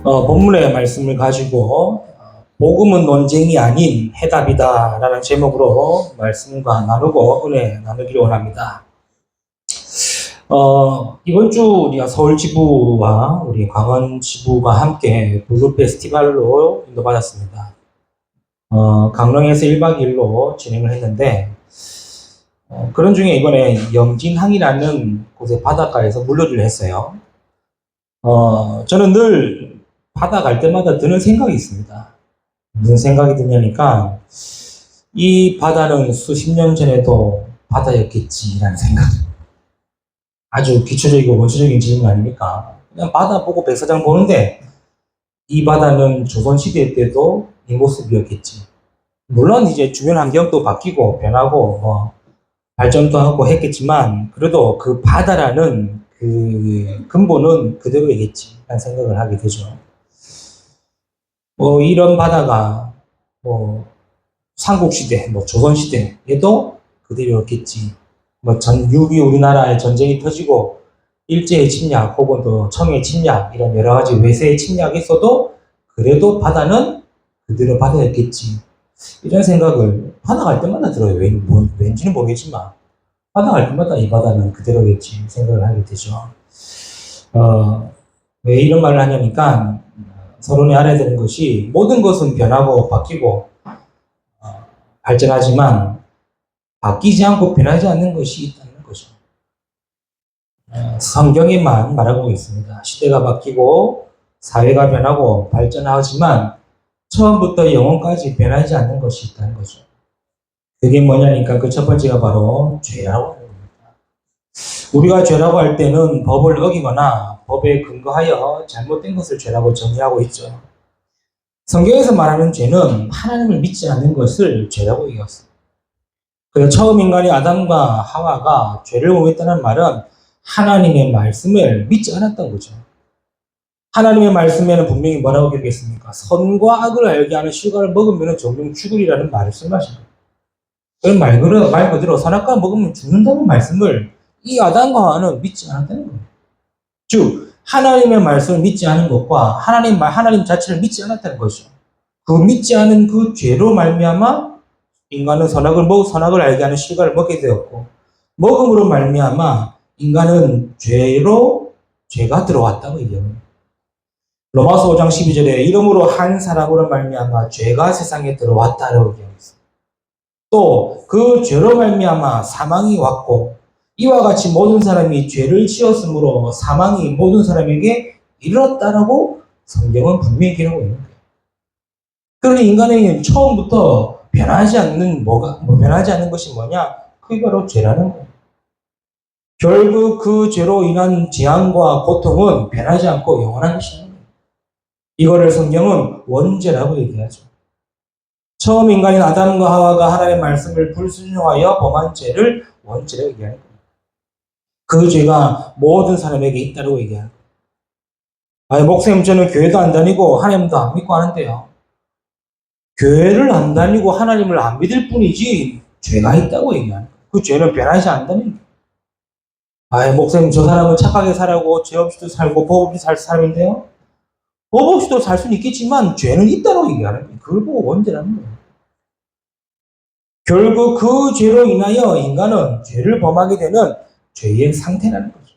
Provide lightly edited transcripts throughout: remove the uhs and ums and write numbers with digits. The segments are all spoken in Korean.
본문의 말씀을 가지고 복음은 논쟁이 아닌 해답이다 라는 제목으로 말씀과 나누고 은혜 나누기를 원합니다. 이번 주 우리가 서울 지부와 우리 광원 지부가 함께 블루 페스티벌로 인도받았습니다. 강릉에서 1박 2일로 진행을 했는데 그런 중에 이번에 영진항이라는 곳의 바닷가에서 물놀이를 했어요. 저는 늘 바다 갈 때마다 드는 생각이 있습니다. 무슨 생각이 드냐니까 이 바다는 수십 년 전에도 바다였겠지라는 생각. 아주 기초적이고 원초적인 질문 아닙니까? 그냥 바다 보고 백사장 보는데 이 바다는 조선시대 때도 이 모습이었겠지. 물론 이제 주변 환경도 바뀌고 변하고 발전도 하고 했겠지만 그래도 그 바다라는 그 근본은 그대로이겠지 라는 생각을 하게 되죠. 이런 바다가 삼국시대, 조선시대에도 그대로였겠지. 6.25 우리나라의 전쟁이 터지고 일제의 침략 혹은 또 청의 침략 이런 여러 가지 외세의 침략이 있어도 그래도 바다는 그대로 바다였겠지. 이런 생각을 바다 갈 때마다 들어요. 왠지는 모르겠지만 바다 갈 때마다 이 바다는 그대로겠지 생각을 하게 되죠. 왜 이런 말을 하냐니까 서론에 알아야 되는 것이 모든 것은 변하고 바뀌고 발전하지만 바뀌지 않고 변하지 않는 것이 있다는 거죠. 성경에만 말하고 있습니다. 시대가 바뀌고 사회가 변하고 발전하지만 처음부터 영혼까지 변하지 않는 것이 있다는 거죠. 그게 뭐냐니까 그 첫 번째가 바로 죄라고 하는 겁니다. 우리가 죄라고 할 때는 법을 어기거나 법에 근거하여 잘못된 것을 죄라고 정의하고 있죠. 성경에서 말하는 죄는 하나님을 믿지 않는 것을 죄라고 얘기했습니다. 그래서 처음 인간이 아담과 하와가 죄를 범했다는 말은 하나님의 말씀을 믿지 않았던 거죠. 하나님의 말씀에는 분명히 뭐라고 기록했습니까? 선과 악을 알게 하는 실과를 먹으면 정령 죽으리라는 말씀하십니다. 그런 말 그대로 선악과 먹으면 죽는다는 말씀을 이 아담과 하와는 믿지 않았다는 거예요. 즉 하나님의 말씀을 믿지 않은 것과 하나님 자체를 믿지 않았다는 것이죠. 그 믿지 않은 그 죄로 말미암아 인간은 선악을 알게 하는 실과를 먹게 되었고 먹음으로 말미암아 인간은 죄가 들어왔다고 얘기합니다. 로마서 5장 12절에 이러므로 한 사람으로 말미암아 죄가 세상에 들어왔다라고 얘기합니다. 또 그 죄로 말미암아 사망이 왔고 이와 같이 모든 사람이 죄를 지었으므로 사망이 모든 사람에게 이르렀다라고 성경은 분명히 기록하고 있는 거예요. 그러니 인간에게 처음부터 변하지 않는 것이 뭐냐? 그게 바로 죄라는 거예요. 결국 그 죄로 인한 재앙과 고통은 변하지 않고 영원한 것이라는 거예요. 이거를 성경은 원죄라고 얘기하죠. 처음 인간인 아담과 하와가 하나님의 말씀을 불순종하여 범한 죄를 원죄라고 얘기하는 거예요. 그 죄가 모든 사람에게 있다고 얘기하는 거예요. 목사님 저는 교회도 안 다니고 하나님도 안 믿고 하는데요. 교회를 안 다니고 하나님을 안 믿을 뿐이지 죄가 있다고 얘기하는 거예요. 그 죄는 변하지 않는다는 거예요. 목사님 저 사람은 착하게 살고 죄 없이도 살고 법 없이 살 사람인데요. 법 없이도 살 수는 있겠지만 죄는 있다고 얘기하는 거예요. 그걸 보고 원죄라는 거예요. 결국 그 죄로 인하여 인간은 죄를 범하게 되는 죄의 상태라는 거죠.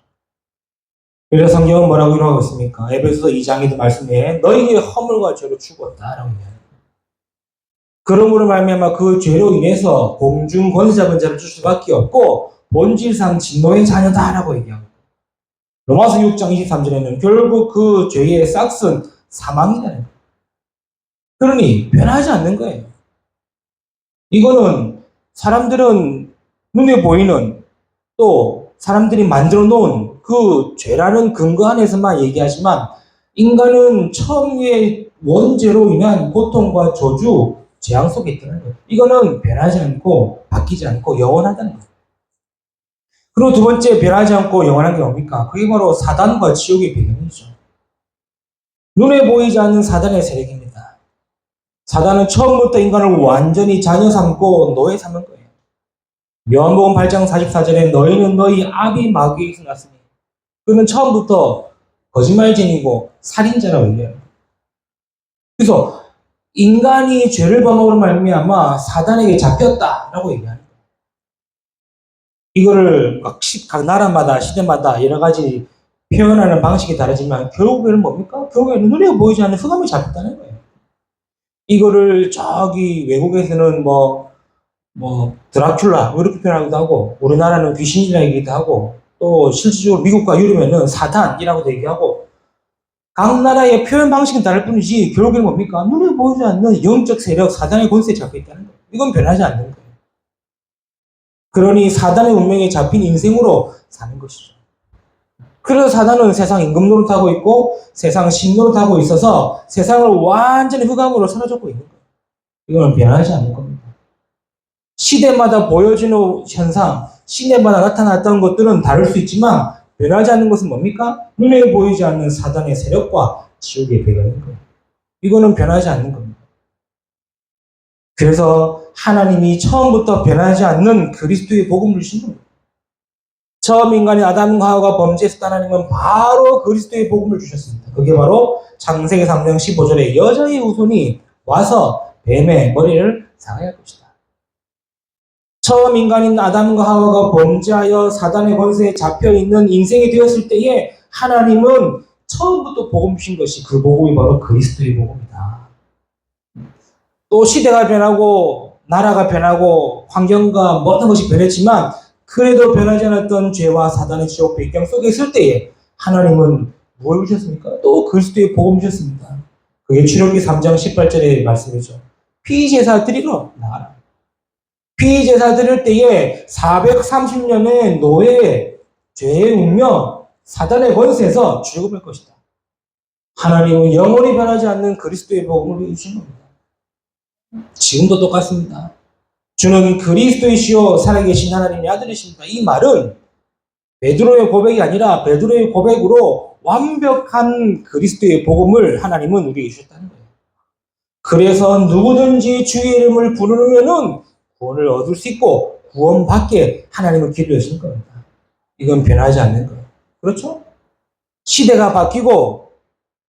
그래서 성경은 뭐라고 이러고 있습니까? 에베소서 2장에도 말씀해 너희의 허물과 죄로 죽었다라고 얘기합니다. 그러므로 말미암아 그 죄로 인해서 공중 권세 잡은 자를 줄 수밖에 없고 본질상 진노의 자녀다라고 얘기합니다. 로마서 6장 23절에는 결국 그 죄의 싹은 사망이라는 거예요. 그러니 변하지 않는 거예요. 이거는 사람들은 눈에 보이는 또 사람들이 만들어 놓은 그 죄라는 근거 안에서만 얘기하지만 인간은 처음에 원죄로 인한 고통과 저주, 재앙 속에 있다는 거예요. 이거는 변하지 않고 바뀌지 않고 영원하다는 거예요. 그리고 두 번째 변하지 않고 영원한 게 뭡니까? 그게 바로 사단과 지옥의 배경이죠. 눈에 보이지 않는 사단의 세력입니다. 사단은 처음부터 인간을 완전히 자녀 삼고 노예 삼은 거예요. 요한복음 8장 44절에 너희는 너희 아비 마귀에게서 났으니 그는 처음부터 거짓말쟁이고 살인자라고 얘기해요. 그래서 인간이 죄를 범함으로 말미암아 사단에게 잡혔다라고 얘기하는 거예요. 이거를 각 나라마다 시대마다 여러 가지 표현하는 방식이 다르지만 결국에는 뭡니까? 결국에는 눈에 보이지 않는 흑암이 잡혔다는 거예요. 이거를 저기 외국에서는 뭐 드라큘라 이렇게 표현하기도 하고 우리나라는 귀신이라고 얘기도 하고 또 실질적으로 미국과 유럽에는 사탄이라고도 얘기하고 각 나라의 표현 방식은 다를 뿐이지 결국에는 뭡니까? 눈에 보이지 않는 영적 세력 사단의 권세에 잡혀 있다는 거예요. 이건 변하지 않는 거예요. 그러니 사단의 운명에 잡힌 인생으로 사는 것이죠. 그래서 사단은 세상 임금 노릇하고 있고 세상 신 노릇하고 있어서 세상을 완전히 흑암으로 사로잡고 있는 거예요. 이건 변하지 않는 겁니다. 시대마다 보여지는 현상, 시대마다 나타났던 것들은 다를 수 있지만 변하지 않는 것은 뭡니까? 눈에 보이지 않는 사단의 세력과 지옥의 배경인 거예요. 이거는 변하지 않는 겁니다. 그래서 하나님이 처음부터 변하지 않는 그리스도의 복음을 주신 겁니다. 처음 인간이 아담과 하와가 범죄했을 하나님은 바로 그리스도의 복음을 주셨습니다. 그게 바로 창세기 3장 15절에 여자의 후손이 와서 뱀의 머리를 상하게 할 것이다. 처음 인간인 아담과 하와가 범죄하여 사단의 권세에 잡혀있는 인생이 되었을 때에 하나님은 처음부터 복음 주신 것이 그 복음이 바로 그리스도의 복음이다. 또 시대가 변하고 나라가 변하고 환경과 모든 것이 변했지만 그래도 변하지 않았던 죄와 사단의 지옥 배경 속에 있을 때에 하나님은 무엇을 주셨습니까? 또 그리스도의 복음 주셨습니다. 그게 출애굽기 3장 18절의 말씀이죠. 피제사 드리러 나가라. 피제사 드릴 때에 430년의 노예의 죄의 운명, 사단의 권세에서 출애굽할 것이다. 하나님은 영원히 변하지 않는 그리스도의 복음을 주신 겁니다. 지금도 똑같습니다. 주는 그리스도이시요 살아계신 하나님의 아들이십니다. 이 말은 베드로의 고백이 아니라 베드로의 고백으로 완벽한 그리스도의 복음을 하나님은 우리에게 주셨다는 거예요. 그래서 누구든지 주의 이름을 부르면은 구원을 얻을 수 있고 구원받게 하나님은 길을 여신 겁니다. 이건 변하지 않는 거예요. 그렇죠? 시대가 바뀌고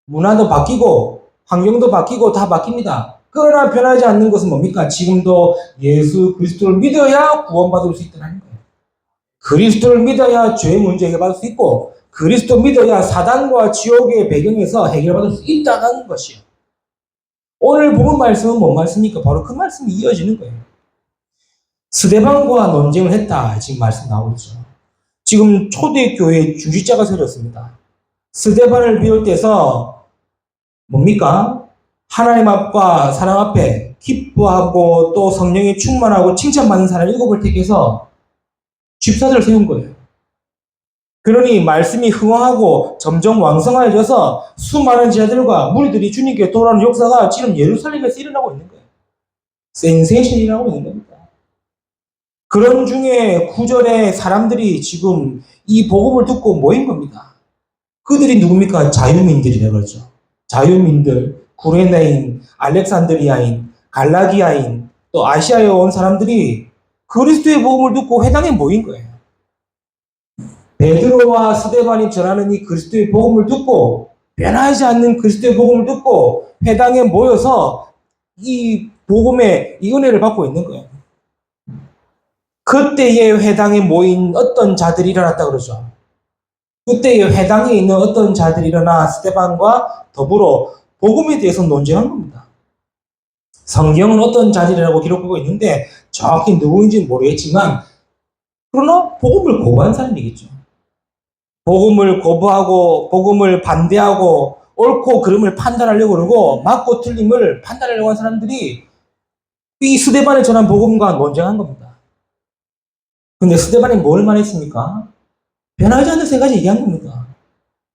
문화도 바뀌고 환경도 바뀌고 다 바뀝니다. 그러나 변하지 않는 것은 뭡니까? 지금도 예수 그리스도를 믿어야 구원받을 수 있다는 거예요. 그리스도를 믿어야 죄의 문제 해결받을 수 있고 그리스도 믿어야 사단과 지옥의 배경에서 해결받을 수 있다는 것이요. 오늘 본 말씀은 뭔 말씀입니까? 바로 그 말씀이 이어지는 거예요. 스데반과 논쟁을 했다. 지금 말씀 나오죠. 지금 초대교회 중지자가 세렸습니다. 스데반을 비롯해서 뭡니까? 하나님 앞과 사람 앞에 기뻐하고 또 성령이 충만하고 칭찬받는 사람 7을 택해서 집사들을 세운 거예요. 그러니 말씀이 흥황하고 점점 왕성해져서 수많은 제자들과 무리들이 주님께 돌아오는 역사가 지금 예루살렘에서 일어나고 있는 거예요. 센세이션이 일어나고 있는 겁니다. 그런 중에 구절에 사람들이 지금 이 복음을 듣고 모인 겁니다. 그들이 누굽니까? 자유민들이라고 그러죠. 자유민들, 구레네인, 알렉산드리아인, 갈라디아인, 또 아시아에 온 사람들이 그리스도의 복음을 듣고 회당에 모인 거예요. 베드로와 스데반이 전하는 이 그리스도의 복음을 듣고 변하지 않는 그리스도의 복음을 듣고 회당에 모여서 이 복음의 이 은혜를 받고 있는 거예요. 그때에 회당에 모인 어떤 자들이 일어났다 그러죠. 그때에 회당에 있는 어떤 자들이 일어나 스데반과 더불어 복음에 대해서 논쟁한 겁니다. 성경은 어떤 자들이라고 기록하고 있는데 정확히 누구인지는 모르겠지만 그러나 복음을 거부한 사람이겠죠. 복음을 거부하고 복음을 반대하고 옳고 그름을 판단하려고 그러고 맞고 틀림을 판단하려고 한 사람들이 이 스데반에 전한 복음과 논쟁한 겁니다. 근데 스데반이 뭘 말했습니까? 변하지 않는 세 가지 얘기한 겁니다.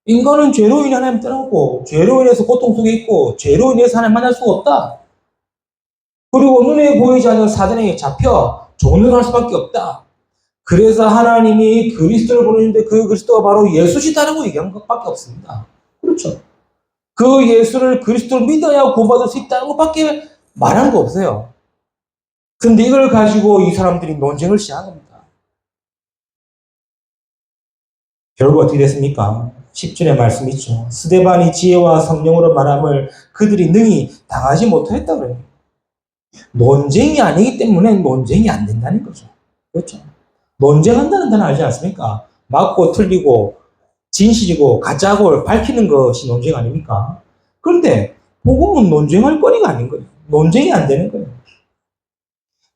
인간은 죄로 인해 하나님 떠났고 죄로 인해서 고통 속에 있고 죄로 인해서 하나님 만날 수가 없다. 그리고 눈에 보이지 않는 사단에게 잡혀 종노할 수밖에 없다. 그래서 하나님이 그리스도를 보내는데 그 그리스도가 바로 예수시다라고 얘기한 것밖에 없습니다. 그렇죠. 그 예수를 그리스도를 믿어야 구원받을 수 있다는 것밖에 말한 거 없어요. 근데 이걸 가지고 이 사람들이 논쟁을 시작한 겁니다. 결국 어떻게 됐습니까? 10절의 말씀 있죠. 스데반이 지혜와 성령으로 말함을 그들이 능히 당하지 못하였다 그래요. 논쟁이 아니기 때문에 논쟁이 안 된다는 거죠. 그렇죠. 논쟁한다는 단어 알지 않습니까? 맞고 틀리고 진실이고 가짜고 밝히는 것이 논쟁 아닙니까? 그런데 복음은 논쟁할 거리가 아닌 거예요. 논쟁이 안 되는 거예요.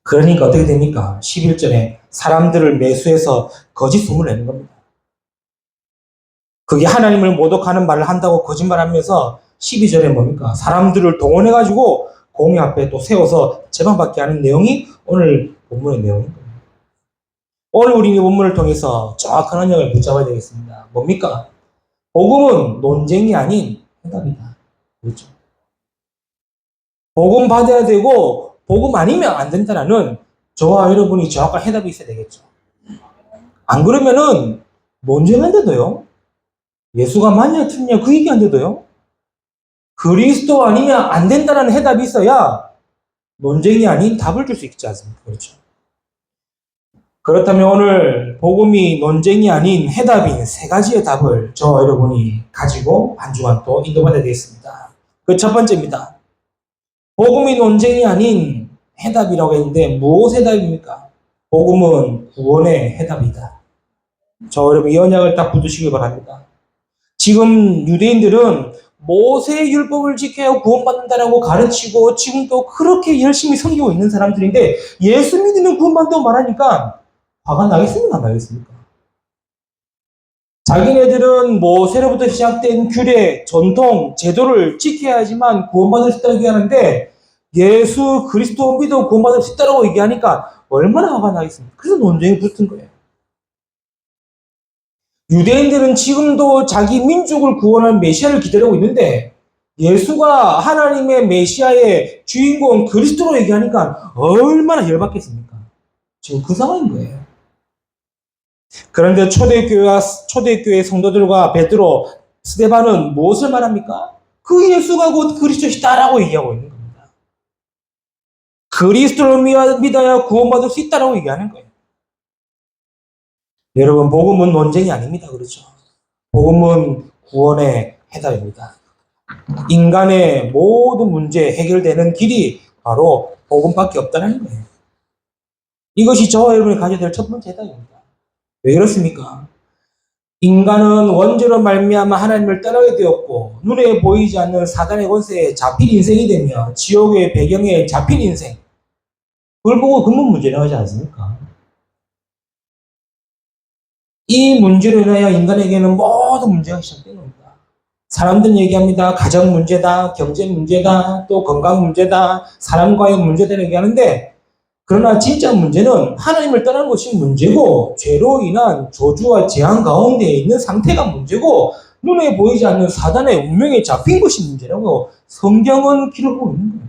그러니까 어떻게 됩니까? 11절에 사람들을 매수해서 거짓 소문을 내는 겁니다. 그게 하나님을 모독하는 말을 한다고 거짓말하면서 12절에 뭡니까? 사람들을 동원해가지고 공의 앞에 또 세워서 재판받게 하는 내용이 오늘 본문의 내용입니다. 오늘 우리 이 본문을 통해서 정확한 언약을 붙잡아야 되겠습니다. 뭡니까? 복음은 논쟁이 아닌 해답이다. 그렇죠? 복음 받아야 되고 복음 아니면 안 된다는 저와 여러분이 정확한 해답이 있어야 되겠죠. 안 그러면은 논쟁한데도요. 예수가 맞냐 틀리냐 그 얘기 안 돼도요. 그리스도 아니면 안 된다는 해답이 있어야 논쟁이 아닌 답을 줄 수 있지 않습니까? 그렇죠. 그렇다면 오늘 복음이 논쟁이 아닌 해답인 세 가지의 답을 저와 여러분이 가지고 한 주간 또 인도받아야 되겠습니다. 그 첫 번째입니다. 복음이 논쟁이 아닌 해답이라고 했는데 무엇의 해답입니까? 복음은 구원의 해답이다. 저와 여러분 이 언약을 딱 붙드시길 바랍니다. 지금 유대인들은 모세의 율법을 지켜야 구원받는다라고 가르치고 지금 또 그렇게 열심히 섬기고 있는 사람들인데 예수 믿으면 구원받는다고 말하니까 화가 나겠습니까? 안 나겠습니까? 자기네들은 모세로부터 시작된 규례, 전통, 제도를 지켜야지만 구원받을 수 있다고 얘기하는데 예수 그리스도 믿어 구원받을 수 있다고 얘기하니까 얼마나 화가 나겠습니까? 그래서 논쟁이 붙은 거예요. 유대인들은 지금도 자기 민족을 구원할 메시아를 기다리고 있는데 예수가 하나님의 메시아의 주인공 그리스도로 얘기하니까 얼마나 열받겠습니까? 지금 그 상황인 거예요. 그런데 초대교회 성도들과 베드로, 스데반은 무엇을 말합니까? 그 예수가 곧 그리스도시다라고 얘기하고 있는 겁니다. 그리스도를 믿어야 구원받을 수 있다라고 얘기하는 거예요. 여러분, 복음은 논쟁이 아닙니다. 그렇죠? 복음은 구원의 해답입니다. 인간의 모든 문제 해결되는 길이 바로 복음밖에 없다는 거예요. 이것이 저와 여러분이 가져야 될 첫 번째 해답입니다. 왜 그렇습니까? 인간은 원죄로 말미암아 하나님을 떠나게 되었고 눈에 보이지 않는 사단의 권세에 잡힌 인생이 되며 지옥의 배경에 잡힌 인생. 그걸 보고 근본 문제라고 하지 않습니까? 이 문제로 인하여 인간에게는 모든 문제가 시작된 겁니다. 사람들은 얘기합니다. 가정 문제다, 경제 문제다, 또 건강 문제다, 사람과의 문제다 얘기하는데 그러나 진짜 문제는 하나님을 떠나는 것이 문제고 죄로 인한 저주와 재앙 가운데 있는 상태가 문제고 눈에 보이지 않는 사단의 운명에 잡힌 것이 문제라고 성경은 기록하고 있는 거예요.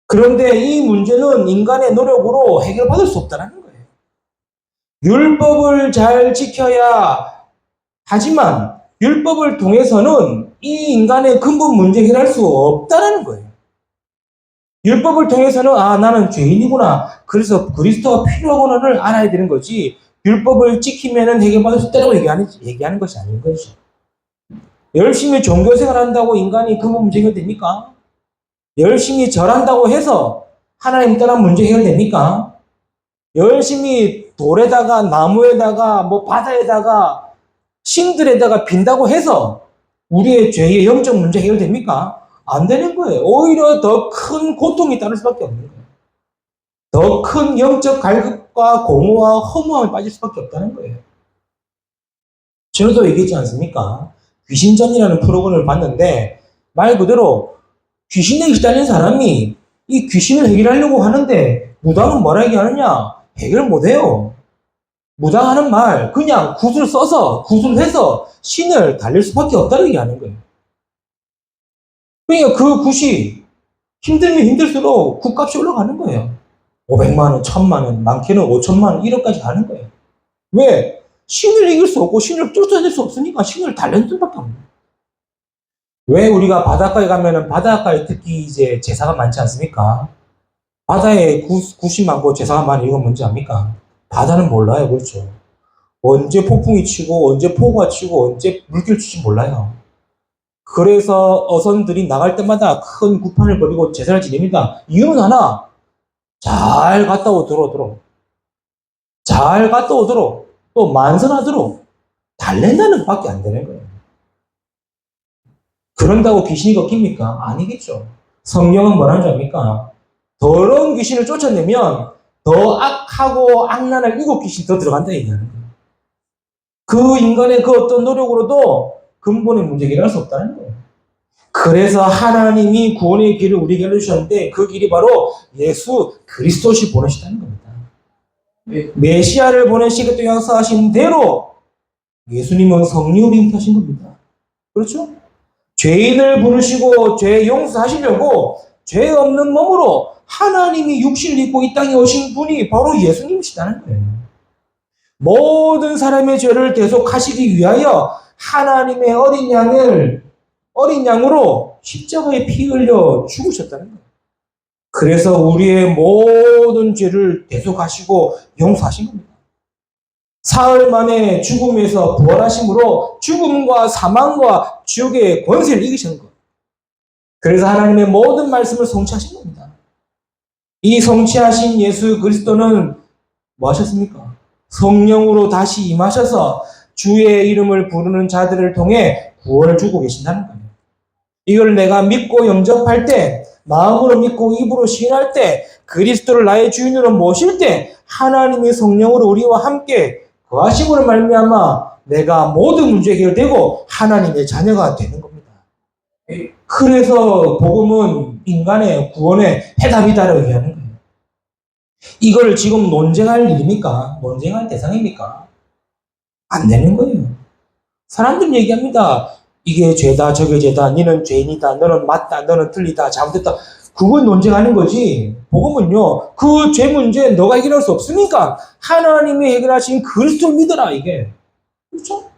그런데 이 문제는 인간의 노력으로 해결받을 수 없다는 거예요. 율법을 잘 지켜야 하지만 율법을 통해서는 이 인간의 근본 문제 해결할 수 없다는 거예요. 율법을 통해서는 나는 죄인이구나. 그래서 그리스도가 필요하구나를 알아야 되는 거지. 율법을 지키면 해결받을 수 있다고 얘기하는 것이 아닌 거죠. 열심히 종교생활 한다고 인간이 근본 문제 해결됩니까? 열심히 절한다고 해서 하나님 떠난 문제 해결됩니까? 열심히 돌에다가 나무에다가 뭐 바다에다가 신들에다가 빈다고 해서 우리의 죄의 영적 문제 해결됩니까? 안 되는 거예요. 오히려 더 큰 고통이 따를 수밖에 없는 거예요. 더 큰 영적 갈급과 공허와 허무함에 빠질 수밖에 없다는 거예요. 전에도 얘기했지 않습니까? 귀신전이라는 프로그램을 봤는데 말 그대로 귀신에 시달린 사람이 이 귀신을 해결하려고 하는데 무당은 뭐라 얘기하느냐? 해결 못해요. 무당하는 말 그냥 굿을 써서 굿을 해서 신을 달릴 수밖에 없다는 얘기하는 거예요. 그러니까 그 굿이 힘들면 힘들수록 굿값이 올라가는 거예요. 500만 원, 1000만 원, 많게는 5천만 원, 1억까지 가는 거예요. 왜? 신을 이길 수 없고 신을 쫓아낼 수 없으니까 신을 달래는 수밖에 없는 거예요. 왜 우리가 바닷가에 가면은 바닷가에 특히 이제 제사가 많지 않습니까? 바다에 굿이 많고 제사가 많은 이유가 뭔지 압니까? 바다는 몰라요. 그렇죠. 언제 폭풍이 치고 언제 폭우가 치고 언제 물길 줄지 몰라요. 그래서 어선들이 나갈 때마다 큰 구판을 벌이고 제사를 지냅니다. 이유는 하나, 잘 갔다 오도록 잘 갔다 오도록 또 만선하도록 달랜다는 것밖에 안 되는 거예요. 그런다고 귀신이 걷깁니까? 아니겠죠. 성경은 뭐라는 줄 압니까? 더러운 귀신을 쫓아내면 더 악하고 악랄한 일곱 귀신이 더 들어간다 얘기하는 거예요. 그 인간의 그 어떤 노력으로도 근본의 문제 해결할 수 없다는 거예요. 그래서 하나님이 구원의 길을 우리에게 알려주셨는데 그 길이 바로 예수 그리스도시 보내시다는 겁니다. 메시아를 보내시겠다고 약속하신 대로 예수님은 성령으로 잉태하신 겁니다. 그렇죠? 죄인을 부르시고 죄 용서하시려고 죄 없는 몸으로 하나님이 육신을 입고 이 땅에 오신 분이 바로 예수님이시다는 거예요. 모든 사람의 죄를 대속하시기 위하여 하나님의 어린 양으로 십자가에 피 흘려 죽으셨다는 거예요. 그래서 우리의 모든 죄를 대속하시고 용서하신 겁니다. 사흘 만에 죽음에서 부활하심으로 죽음과 사망과 지옥의 권세를 이기신 것. 그래서 하나님의 모든 말씀을 성취하신 겁니다. 이 성취하신 예수 그리스도는 뭐 하셨습니까? 성령으로 다시 임하셔서 주의 이름을 부르는 자들을 통해 구원을 주고 계신다는 거예요. 이걸 내가 믿고 영접할 때, 마음으로 믿고 입으로 시인할 때, 그리스도를 나의 주인으로 모실 때 하나님의 성령으로 우리와 함께 거하심으로 말미암아 내가 모든 문제 해결되고 하나님의 자녀가 되는 겁니다. 그래서 복음은 인간의 구원의 해답이다라고 얘기하는 거예요. 이걸 지금 논쟁할 일입니까? 논쟁할 대상입니까? 안 되는 거예요. 사람들은 얘기합니다. 이게 죄다, 저게 죄다, 너는 죄인이다, 너는 맞다, 너는 틀리다, 잘못됐다. 그건 논쟁하는 거지. 복음은요, 그 죄 문제 너가 해결할 수 없으니까 하나님이 해결하신 그리스도를 믿어라, 이게. 그렇죠?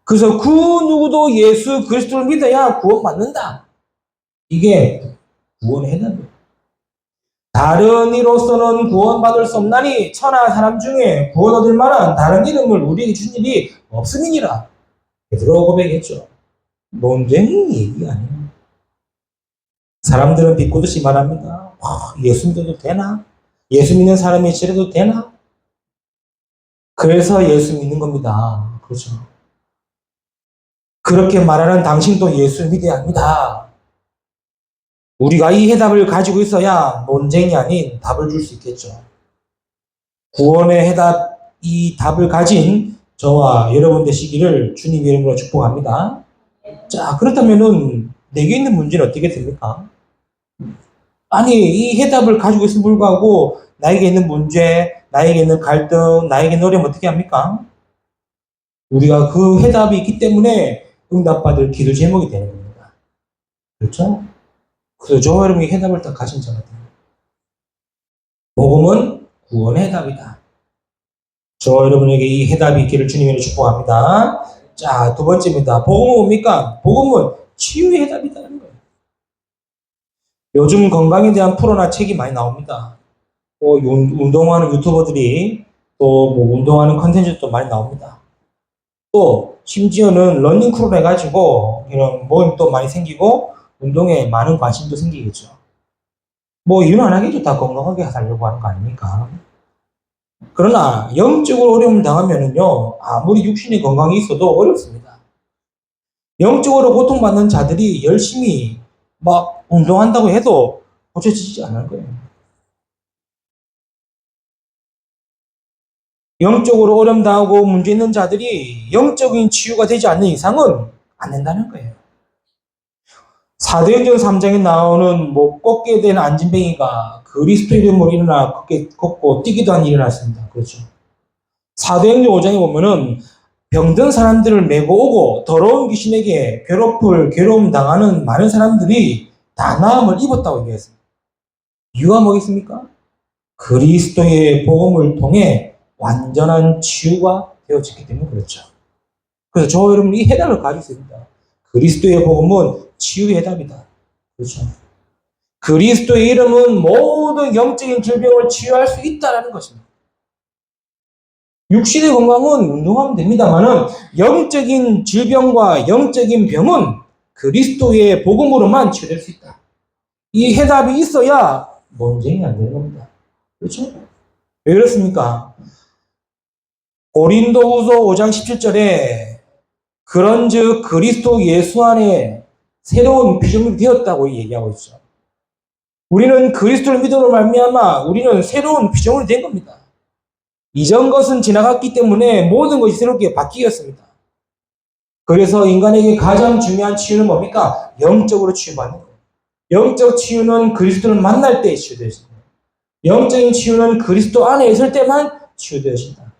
그래서 그 누구도 예수 그리스도를 믿어야 구원받는다. 이게 구원의 해답이에요. 다른 이로서는 구원받을 수 없나니 천하 사람 중에 구원 얻을 만한 다른 이름을 우리에게 준 일이 없음이니라. 베드로 고백했죠. 논쟁이 얘기가 아니에요. 사람들은 비꼬듯이 말합니다. 예수 믿어도 되나? 예수 믿는 사람이 저래도 되나? 그래서 예수 믿는 겁니다. 그렇죠. 그렇게 말하는 당신도 예수 믿어야 합니다. 우리가 이 해답을 가지고 있어야 논쟁이 아닌 답을 줄 수 있겠죠. 구원의 해답, 이 답을 가진 저와 여러분 되시기를 주님 이름으로 축복합니다. 자, 그렇다면은 내게 있는 문제는 어떻게 됩니까? 아니, 이 해답을 가지고 있음에 불구하고 나에게 있는 문제, 나에게 있는 갈등, 나에게 있는 어려움 어떻게 합니까? 우리가 그 해답이 있기 때문에 응답받을 기도 제목이 되는 겁니다. 그렇죠? 그래서 저와 여러분이 해답을 다 가진 자가 됩니다. 복음은 구원의 해답이다. 저와 여러분에게 이 해답이 있기를 주님으로 축복합니다. 자, 두 번째입니다. 복음은 뭡니까? 복음은 치유의 해답이다는 거예요. 요즘 건강에 대한 프로나 책이 많이 나옵니다. 또 운동하는 유튜버들이 또 뭐 운동하는 컨텐츠도 많이 나옵니다. 또 심지어는 러닝 크루를 해가지고 이런 모임도 많이 생기고 운동에 많은 관심도 생기겠죠. 뭐 이유는 안 하겠죠. 다 건강하게 살려고 하는 거 아닙니까? 그러나 영적으로 어려움을 당하면은요, 아무리 육신의 건강이 있어도 어렵습니다. 영적으로 고통받는 자들이 열심히 막 운동한다고 해도 고쳐지지 않을 거예요. 영적으로 어려움 당하고 문제 있는 자들이 영적인 치유가 되지 않는 이상은 안 된다는 거예요. 사도행전 3장에 나오는 뭐 꺾게 된 안진뱅이가 그리스도 이름으로 일어나 걷고 뛰기도 한 일이 일어났습니다. 그렇죠. 사도행전 5장에 보면은 병든 사람들을 메고 오고 더러운 귀신에게 괴로움 당하는 많은 사람들이 다 나음을 입었다고 얘기했습니다. 이유가 뭐겠습니까? 그리스도의 복음을 통해 완전한 치유가 되어졌기 때문에 그렇죠. 그래서 저와 여러분이 이 해답을 가지고 있습니다. 그리스도의 복음은 치유의 해답이다. 그렇죠. 그리스도의 이름은 모든 영적인 질병을 치유할 수 있다는 것입니다. 육신의 건강은 운동하면 됩니다만은 영적인 질병과 영적인 병은 그리스도의 복음으로만 치유될 수 있다. 이 해답이 있어야 논쟁이 안 되는 겁니다. 그렇죠? 왜 그렇습니까? 고린도후서 5장 17절에 그런즉 그리스도 예수 안에 새로운 피조물이 되었다고 얘기하고 있죠. 우리는 그리스도를 믿음으로 말미암아 우리는 새로운 피조물이 된 겁니다. 이전 것은 지나갔기 때문에 모든 것이 새롭게 바뀌었습니다. 그래서 인간에게 가장 중요한 치유는 뭡니까? 영적으로 치유받는 거예요. 영적 치유는 그리스도를 만날 때 치유되어진다. 영적인 치유는 그리스도 안에 있을 때만 치유되어진다.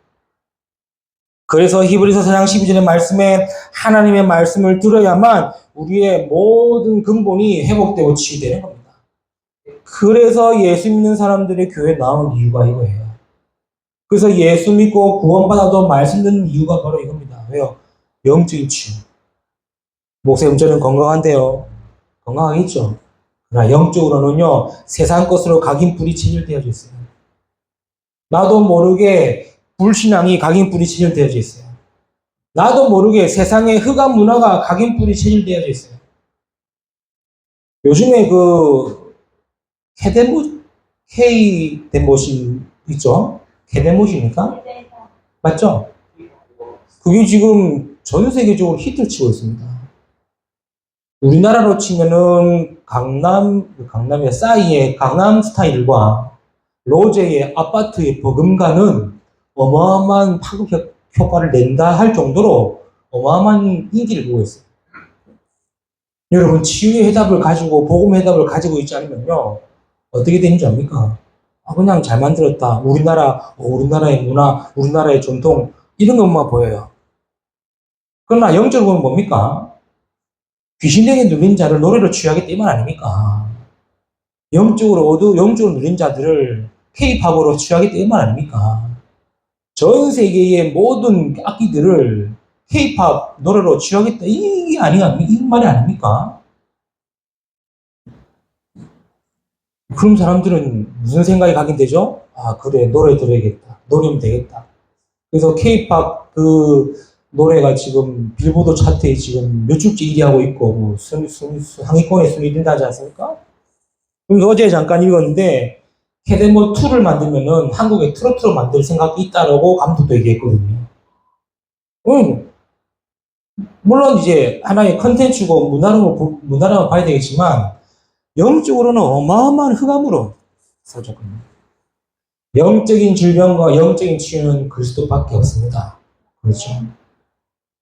그래서 히브리서 4장 12절의 말씀에 하나님의 말씀을 들어야만 우리의 모든 근본이 회복되고 치유되는 겁니다. 그래서 예수 믿는 사람들의 교회에 나온 이유가 이거예요. 그래서 예수 믿고 구원받아도 말씀 듣는 이유가 바로 이겁니다. 왜요? 영적인 치유. 목사님 저는 건강한데요. 건강하겠죠. 그러나 영적으로는요. 세상 것으로 각인뿌리 체질되어져 있어요. 나도 모르게 불신앙이 각인뿌리 체질되어져 있어요. 나도 모르게 세상의 흑암 문화가 각인뿌리 체질되어져 있어요. 요즘에 K데모시 있죠? K데모시입니까? 맞죠? 그게 지금 전 세계적으로 히트를 치고 있습니다. 우리나라로 치면은 강남의 싸이의 강남 스타일과 로제의 아파트의 버금가는 어마어마한 파급 효과를 낸다 할 정도로 어마어마한 인기를 보고 있어요. 여러분, 치유의 해답을 가지고, 복음의 해답을 가지고 있지 않으면요, 어떻게 되는지 압니까? 그냥 잘 만들었다. 우리나라의 문화, 우리나라의 전통, 이런 것만 보여요. 그러나 영적으로 보면 뭡니까? 귀신에게 눌린 자를 노래로 취하기 때문 아닙니까? 영적으로 눌린 자들을 K-팝으로 취하기 때문 아닙니까? 전 세계의 모든 악기들을 K-팝 노래로 취하겠다. 이게 이 말이 아닙니까? 그런 사람들은 무슨 생각이 가긴 되죠? 그래, 노래 들어야겠다. 노래면 되겠다. 그래서 K-팝 노래가 지금 빌보드 차트에 지금 몇 주째 1위 하고 있고, 상위권에 순위된다지 않습니까? 그래서 어제 잠깐 읽었는데, 캐데모 2를 만들면은 한국에 트로트로 만들 생각이 있다라고 감독도 얘기했거든요. 물론 이제 하나의 컨텐츠고 문화로 봐야 되겠지만, 영적으로는 어마어마한 흑암으로 사라졌거든요. 영적인 질병과 영적인 치유는 그리스도밖에 없습니다. 그렇죠?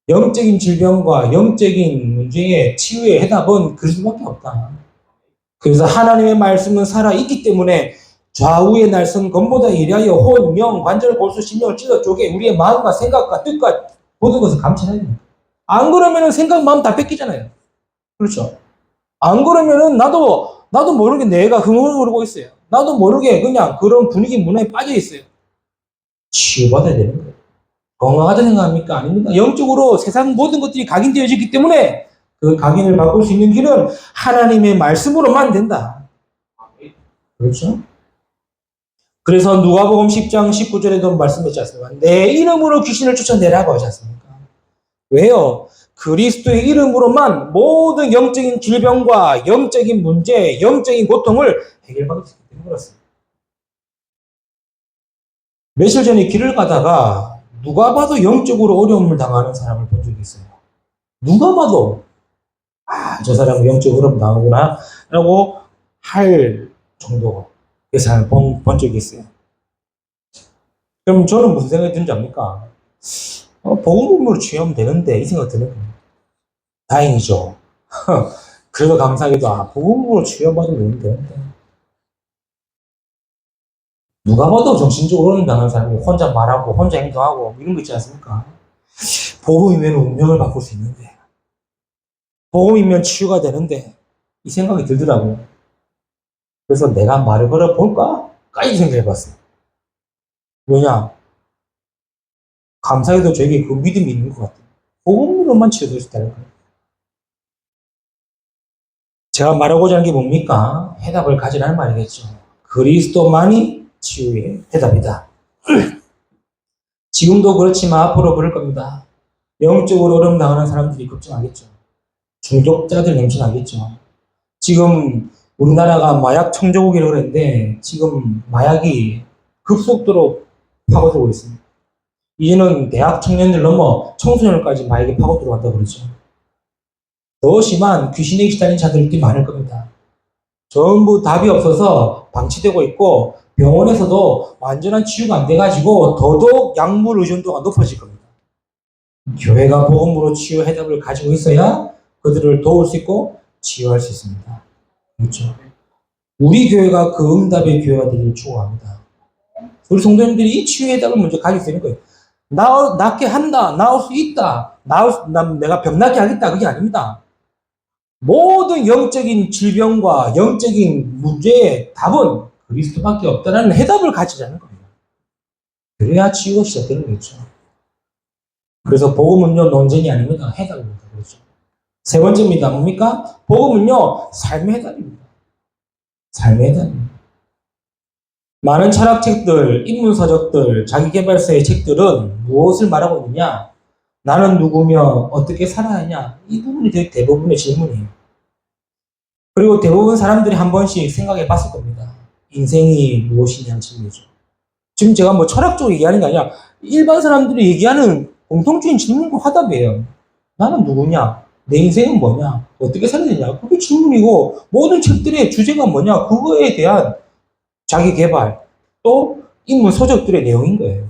영적인 질병과 영적인 문제의 치유의 해답은 그리스도밖에 없다. 그래서 하나님의 말씀은 살아있기 때문에 좌우의 날선 검보다 이리하여 혼, 명, 관절, 골수, 심령을 찔러 쪼개 우리의 마음과 생각과 뜻과 모든 것을 감찰해야 됩니다. 안 그러면 생각, 마음 다 뺏기잖아요. 그렇죠? 안 그러면은 나도 모르게 내가 흥얼거리고 있어요. 나도 모르게 그냥 그런 분위기 문화에 빠져 있어요. 치유받아야 되는 거예요. 건강하다 생각합니까? 아닙니다. 영적으로 세상 모든 것들이 각인되어졌기 때문에 그 각인을 바꿀 수 있는 길은 하나님의 말씀으로만 된다. 그렇죠? 그래서 누가복음 10장 19절에도 말씀했지 않습니까? 내 이름으로 귀신을 쫓아내라고 하지 않습니까? 왜요? 그리스도의 이름으로만 모든 영적인 질병과 영적인 문제, 영적인 고통을 해결받을 수 있기 때문에 그렇습니다. 며칠 전에 길을 가다가 누가 봐도 영적으로 어려움을 당하는 사람을 본 적이 있어요. 누가 봐도 저 사람은 영적으로 어려움 당하구나 라고 할 정도로 그 사람을 본 적이 있어요. 그럼 저는 무슨 생각이 드는지 압니까? 복음으로 취하면 되는데 이 생각 드는 거예요. 다행이죠. 그래도 감사하게도 복음으로 치유받으면 되는데 누가 봐도 정신적으로 어려움 당하는 사람이 혼자 말하고 혼자 행동하고 이런 거 있지 않습니까? 복음이면 운명을 바꿀 수 있는데 복음이면 치유가 되는데 이 생각이 들더라고요. 그래서 내가 말을 걸어볼까? 까지 생각해봤어요. 왜냐? 감사하게도 저에게 그 믿음이 있는 것 같아요. 복음으로만 치유될 수 있다는 거예요. 제가 말하고자 하는 게 뭡니까? 해답을 가지라는 말이겠죠. 그리스도만이 치유의 해답이다. 지금도 그렇지만 앞으로 그럴 겁니다. 영적으로 어려움 당하는 사람들이 걱정하겠죠. 중독자들 nem진하겠죠. 지금 우리나라가 마약 청정국이라고 그랬는데 지금 마약이 급속도로 파고들고 있습니다. 이제는 대학 청년들 넘어 청소년까지 마약에 파고들어간다고 그러죠. 더 심한 귀신에 시달린 자들이 많을 겁니다. 전부 답이 없어서 방치되고 있고 병원에서도 완전한 치유가 안 돼가지고 더더욱 약물 의존도가 높아질 겁니다. 교회가 복음으로 치유 해답을 가지고 있어야 그들을 도울 수 있고 치유할 수 있습니다. 그렇죠. 우리 교회가 그 응답의 교회가 되기를 축원합니다. 우리 성도님들이 이 치유 해답을 먼저 가질 수 있는 거예요. 낫게 한다, 나을 수 있다, 내가 병 낫게 하겠다, 그게 아닙니다. 모든 영적인 질병과 영적인 문제의 답은 그리스도밖에 없다는 해답을 가지자는 겁니다. 그래야 치유가 시작되는 거죠. 그래서 복음은요, 논쟁이 아닙니다. 해답입니다. 그렇죠. 세 번째입니다. 뭡니까? 복음은요, 삶의 해답입니다. 삶의 해답입니다. 많은 철학책들, 인문서적들, 자기계발서의 책들은 무엇을 말하고 있느냐? 나는 누구며 어떻게 살아야 하냐? 이 부분이 대부분의 질문이에요. 그리고 대부분 사람들이 한 번씩 생각해 봤을 겁니다. 인생이 무엇이냐는 질문이죠. 지금 제가 뭐 철학적으로 얘기하는 게 아니라 일반 사람들이 얘기하는 공통적인 질문과 화답이에요. 나는 누구냐? 내 인생은 뭐냐? 어떻게 살아야 되냐? 그게 질문이고 모든 책들의 주제가 뭐냐? 그거에 대한 자기 개발, 또 인문 서적들의 내용인 거예요.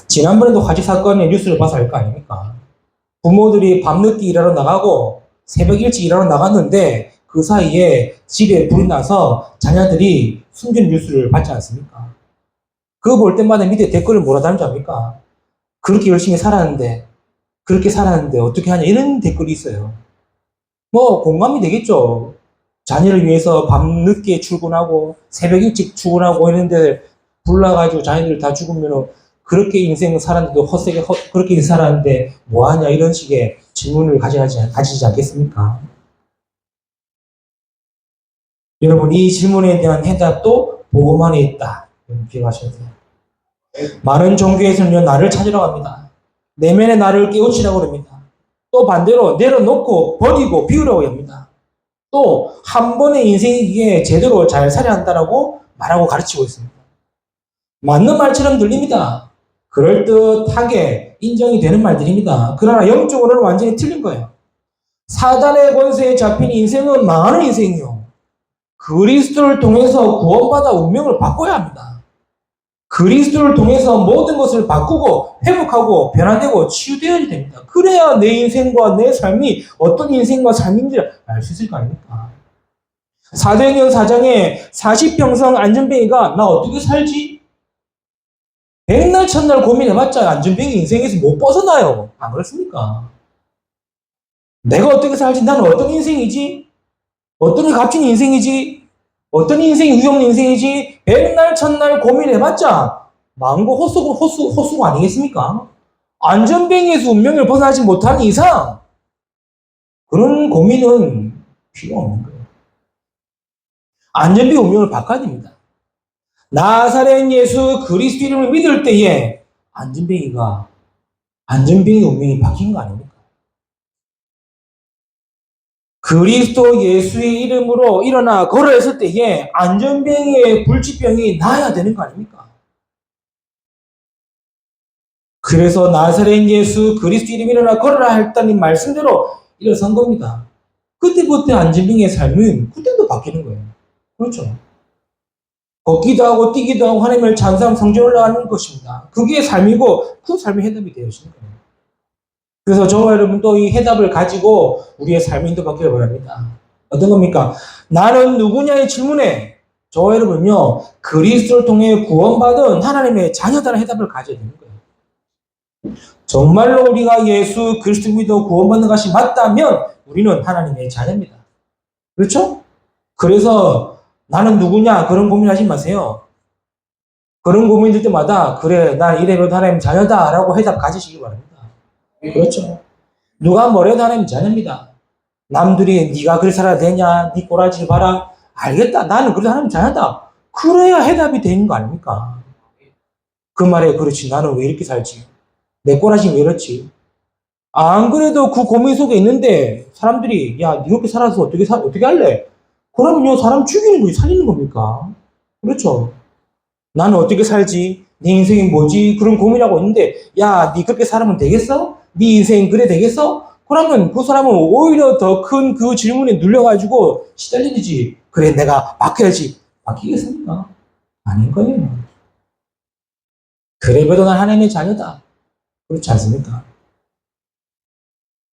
지난번에도 화재 사건의 뉴스를 봐서 알 거 아닙니까? 부모들이 밤늦게 일하러 나가고 새벽 일찍 일하러 나갔는데 그 사이에 집에 불이 나서 자녀들이 숨진 뉴스를 봤지 않습니까? 그거 볼 때마다 밑에 댓글을 뭐라 달는지 압니까? 그렇게 열심히 살았는데, 그렇게 살았는데 어떻게 하냐 이런 댓글이 있어요. 뭐 공감이 되겠죠. 자녀를 위해서 밤늦게 출근하고 새벽 일찍 출근하고 했는데 불나가지고 자녀들 다 죽으면 그렇게 인생 살았는데도 헛되게 그렇게 살았는데 뭐하냐 이런 식의 질문을 가지지 않겠습니까? 여러분 이 질문에 대한 해답도 복음 안에 있다. 기억하셔야 돼요. 많은 종교에서는요 나를 찾으러 갑니다. 내면의 나를 깨우치라고 합니다. 또 반대로 내려놓고 버리고 비우라고 합니다. 또 한 번의 인생이기에 제대로 잘 살아야 한다라고 말하고 가르치고 있습니다. 맞는 말처럼 들립니다. 그럴듯하게 인정이 되는 말들입니다. 그러나 영적으로는 완전히 틀린 거예요. 사단의 권세에 잡힌 인생은 망하는 인생이요. 그리스도를 통해서 구원받아 운명을 바꿔야 합니다. 그리스도를 통해서 모든 것을 바꾸고 회복하고 변화되고 치유되어야 됩니다. 그래야 내 인생과 내 삶이 어떤 인생과 삶인지를 알 수 있을 거 아닙니까? 사도행전 4장에 40평성 안전뱅이가 나 어떻게 살지? 백날 첫날 고민해봤자 안전뱅이 인생에서 못 벗어나요. 안 그렇습니까? 내가 어떻게 살지? 나는 어떤 인생이지? 어떤 게 값진 인생이지? 어떤 인생이 위험한 인생이지? 백날 첫날 고민해봤자 망고 호수가 아니겠습니까? 안전뱅이에서 운명을 벗어나지 못하는 이상 그런 고민은 필요 없는 거예요. 안전뱅이 운명을 바꿔야 됩니다. 나사렛 예수 그리스도 이름을 믿을 때에 안전뱅이 운명이 바뀐 거 아닙니까? 그리스도 예수의 이름으로 일어나 걸어있을 때에 안전뱅이의 불치병이 나아야 되는 거 아닙니까? 그래서 나사렛 예수 그리스도 이름 일어나 걸어라 했다는 말씀대로 일어선 겁니다. 그때부터 안전뱅이의 삶은 그때도 바뀌는 거예요. 그렇죠? 걷기도 하고 뛰기도 하고 하나님을 찬송하며 성전 올라가는 것입니다. 그게 삶이고 그 삶의 해답이 되어지는 거예요. 그래서 저와 여러분도 이 해답을 가지고 우리의 삶이 인도받기를 바랍니다. 어떤 겁니까? 나는 누구냐의 질문에 저와 여러분은요 그리스도를 통해 구원받은 하나님의 자녀다라는 해답을 가져야 되는 거예요. 정말로 우리가 예수 그리스도 믿어 구원받는 것이 맞다면 우리는 하나님의 자녀입니다. 그렇죠? 그래서 나는 누구냐 그런 고민하지 마세요. 그런 고민 들 때마다 그래 난 이래봬도 하나님 자녀다 라고 해답 가지시기 바랍니다. 그렇죠. 누가 뭐래도 하나님 자녀입니다. 남들이 네가 그렇게 살아야 되냐 네 꼬라지를 봐라 알겠다 나는 그래도 하나님 자녀다. 그래야 해답이 되는 거 아닙니까? 그 말에 그렇지. 나는 왜 이렇게 살지? 내 꼬라지 왜 이렇지? 안 그래도 그 고민 속에 있는데 사람들이 야, 니 이렇게 살아서 어떻게 할래? 그러면요, 사람 죽이는 거지, 살리는 겁니까? 그렇죠. 나는 어떻게 살지? 내 인생이 뭐지? 그런 고민하고 있는데, 야, 니 그렇게 살면 되겠어? 네 인생 그래 되겠어? 그러면 그 사람은 오히려 더 큰 그 질문에 눌려가지고 시달리지. 그래, 내가 맡겨야지. 맡기겠습니까? 아닌 거예요. 그래도 난 하나님의 자녀다. 그렇지 않습니까?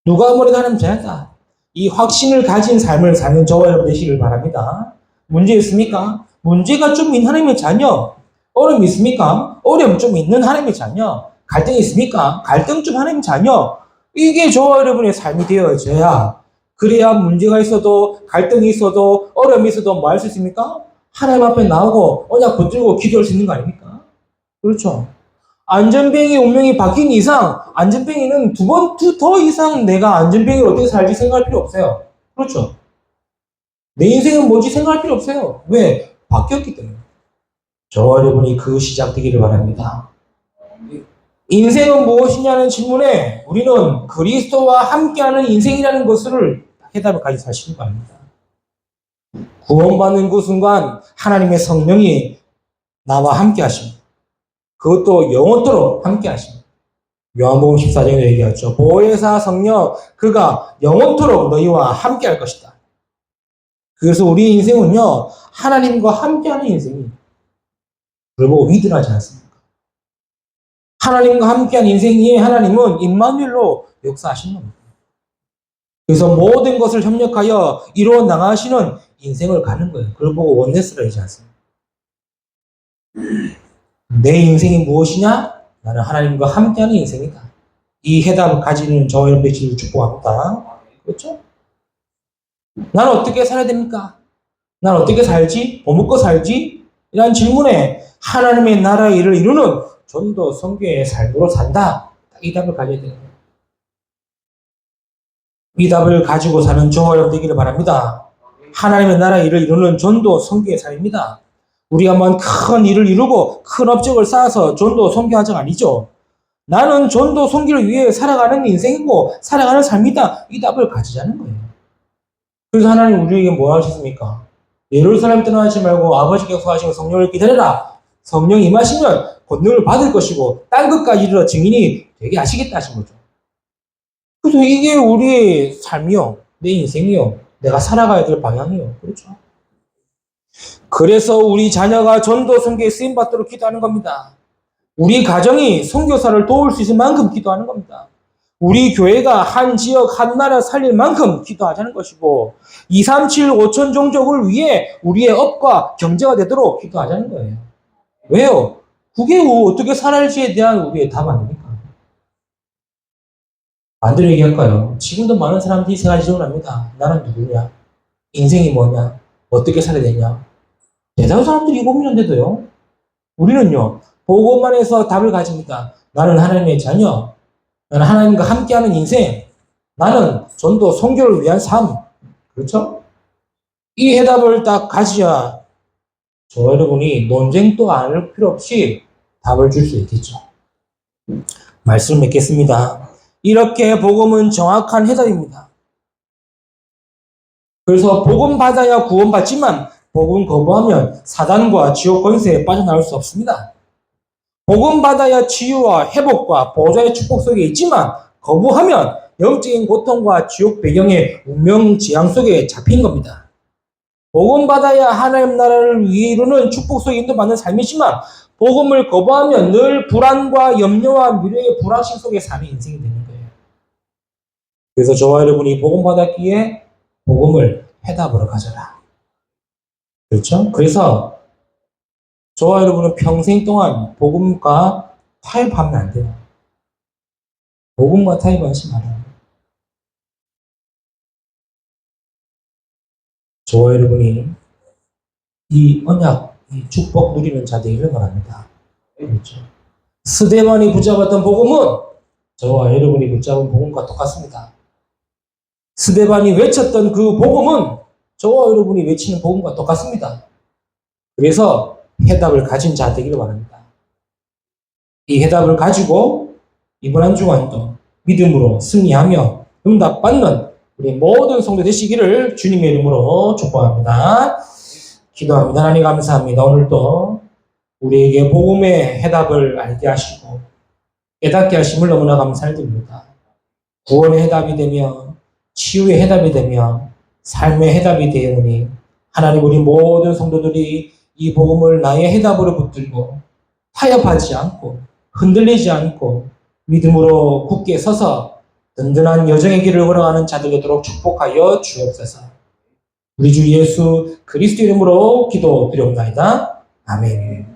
누가 뭐래도 하나님 자녀다. 이 확신을 가진 삶을 사는 저와 여러분 되시길 바랍니다. 문제 있습니까? 문제가 좀 있는 하나님의 자녀. 어려움 있습니까? 어려움 좀 있는 하나님의 자녀. 갈등 있습니까? 갈등 좀 하나님의 자녀. 이게 저와 여러분의 삶이 되어져야 그래야 문제가 있어도 갈등이 있어도 어려움이 있어도 뭐 할 수 있습니까? 하나님 앞에 나오고 언약 붙들고 기도할 수 있는 거 아닙니까? 그렇죠. 안전뱅이 운명이 바뀐 이상 안전뱅이는 더 이상 내가 안전뱅이를 어떻게 살지 생각할 필요 없어요. 그렇죠. 내 인생은 뭔지 생각할 필요 없어요. 왜? 바뀌었기 때문에. 저와 여러분이 그 시작되기를 바랍니다. 인생은 무엇이냐는 질문에 우리는 그리스도와 함께하는 인생이라는 것을 해답을 가지고 사시는 거 아닙니다. 구원받는 그 순간 하나님의 성령이 나와 함께 하십니다. 그것도 영원토록 함께 하십니다. 요한복음 14장에 얘기하죠. 보혜사 성령 그가 영원토록 너희와 함께 할 것이다. 그래서 우리 인생은요. 하나님과 함께하는 인생이에요. 그리고 위대하지 않습니까? 하나님과 함께한 인생이 하나님은 임마누엘로 역사하시는 겁니다. 그래서 모든 것을 협력하여 이루어 나가시는 인생을 가는 거예요. 그걸 보고 원네스라 하지 않습니다. 내 인생이 무엇이냐? 나는 하나님과 함께하는 인생이다. 이 해답을 가지는 저와 여러분 되시기를 축복합니다. 그렇죠? 나는 어떻게 살아야 됩니까? 난 어떻게 살지? 뭐 먹고 살지? 이런 질문에 하나님의 나라의 일을 이루는 전도 선교의 삶으로 산다. 이 답을 가져야 돼요. 이 답을 가지고 사는 저와 여러분 되기를 바랍니다. 하나님의 나라의 일을 이루는 전도 선교의 삶입니다. 우리가 한번 큰 일을 이루고 큰 업적을 쌓아서 전도 선교하자가 아니죠. 나는 전도 선교를 위해 살아가는 인생이고 살아가는 삶이다. 이 답을 가지자는 거예요. 그래서 하나님 우리에게 뭐 하셨습니까? 예루살렘 떠나지 말고 아버지께 약속하시고 성령을 기다려라. 성령 임하시면 권능을 받을 것이고 딴 것까지 이르러 증인이 되게 하시겠다 하신 거죠. 그래서 이게 우리의 삶이요. 내 인생이요. 내가 살아가야 될 방향이요. 그렇죠. 그래서 우리 자녀가 전도 선교에 쓰임 받도록 기도하는 겁니다. 우리 가정이 선교사를 도울 수 있을 만큼 기도하는 겁니다. 우리 교회가 한 지역, 한 나라 살릴 만큼 기도하자는 것이고 237 5천 종족을 위해 우리의 업과 경제가 되도록 기도하자는 거예요. 왜요? 그게 어떻게 살아야지에 대한 우리의 답 아닙니까? 반대로 얘기할까요? 지금도 많은 사람들이 세 가지 질문을 합니다. 나는 누구냐? 인생이 뭐냐? 어떻게 살아야 되냐? 대다수 사람들이 고민한데도요. 우리는요. 보고만 해서 답을 가집니다. 나는 하나님의 자녀. 나는 하나님과 함께하는 인생. 나는 전도 선교를 위한 삶. 그렇죠? 이 해답을 딱 가져야 저 여러분이 논쟁도 안 할 필요 없이 답을 줄 수 있겠죠. 말씀을 맺겠습니다. 이렇게 복음은 정확한 해답입니다. 그래서 복음 받아야 구원받지만 복음 거부하면 사단과 지옥 권세에 빠져나올 수 없습니다. 복음 받아야 치유와 회복과 보좌의 축복 속에 있지만 거부하면 영적인 고통과 지옥 배경의 운명 지향 속에 잡힌 겁니다. 복음 받아야 하나님 나라를 위해 이루는 축복 속에 인도받는 삶이지만 복음을 거부하면 늘 불안과 염려와 미래의 불확실 속에 사는 인생이 되는 거예요. 그래서 저와 여러분이 복음 받았기에 복음을 해답으로 가져라. 그렇죠? 그래서 저와 여러분은 평생 동안 복음과 타협하면 안 돼요. 복음과 타협하지 말아요. 저와 여러분이 이 언약, 이 축복 누리는 자 되기를 바랍니다. 그렇죠? 스데반이 붙잡았던 복음은 저와 여러분이 붙잡은 복음과 똑같습니다. 스데반이 외쳤던 그 복음은 저와 여러분이 외치는 복음과 똑같습니다. 그래서 해답을 가진 자 되기를 바랍니다. 이 해답을 가지고 이번 한 주간도 믿음으로 승리하며 응답받는 우리 모든 성도 되시기를 주님의 이름으로 축복합니다. 기도합니다. 하나님 감사합니다. 오늘도 우리에게 복음의 해답을 알게 하시고 깨닫게 하심을 너무나 감사드립니다. 구원의 해답이 되며 치유의 해답이 되며 삶의 해답이 되오니 하나님 우리 모든 성도들이 이 복음을 나의 해답으로 붙들고 타협하지 않고 흔들리지 않고 믿음으로 굳게 서서 든든한 여정의 길을 걸어가는 자들 되도록 축복하여 주옵소서. 우리 주 예수 그리스도 이름으로 기도드리옵나이다. 아멘.